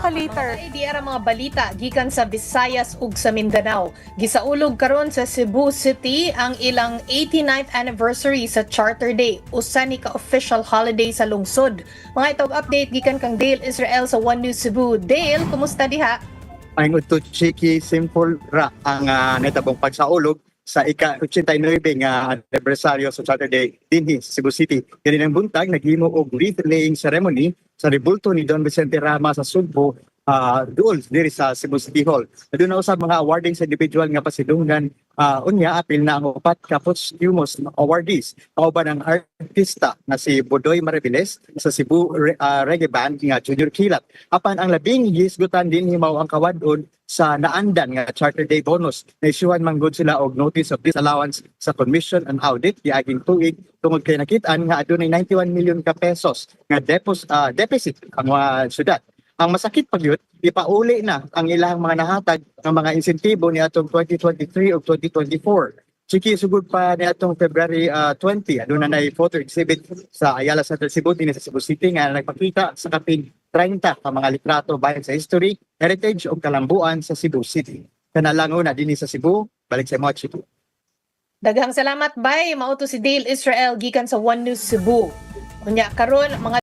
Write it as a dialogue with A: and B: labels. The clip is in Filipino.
A: ka later.
B: Mga idea ra mga balita gikan sa Visayas ug sa Mindanao. Gisaulog karon sa Cebu City ang ilang 89th anniversary sa Charter Day, usa ni ka official holiday sa lungsod. Mga itong update gikan kang Dale Israel sa One News Cebu. Dale, kumusta diha?
C: Ang to Chiki Simple ra ang natabong pagsaulog sa ika-89 nga anibersaryo sa Saturday dinhi sa Cebu City. Kani ng buntag naghimo og wreath laying ceremony sa rebulto ni Don Vicente Rama sa Sugbo doon diri sa Cebu City Hall. Doon na usab mga awarding sa individual nga pasidunggan unya apil na ang upat ka posthumous awardees. Kauban ang artista na si Bodoy Mariviles sa Cebu Reggae Band nga Junior Kilat. Apan ang labing gisgutan din himaw ang kawadon sa naandan nga Charter Day bonus. Naisuhan manggod sila og notice of disallowance sa commission and audit giaging tuig tungod kay nakitaan nga adunay 91 million ka pesos nga deficit ang syudad. Ang masakit pa gyud, ipauli na ang ilang mga nahatag ng mga insentibo ni atong 2023 ug 2024. Chiki sugod pa ni atong February 20, aduna nay photo exhibit sa Ayala Center Cebu dinhi sa Cebu City nga nagpakita sa kapin 30 ka mga litrato bahin sa history, heritage ug kalambuan sa Cebu City. Kanalangon na dinhi sa Cebu, balik sa mga Chiki.
B: Daghang salamat bay, mao to si Dale Israel gikan sa One News Cebu. Unya karon mga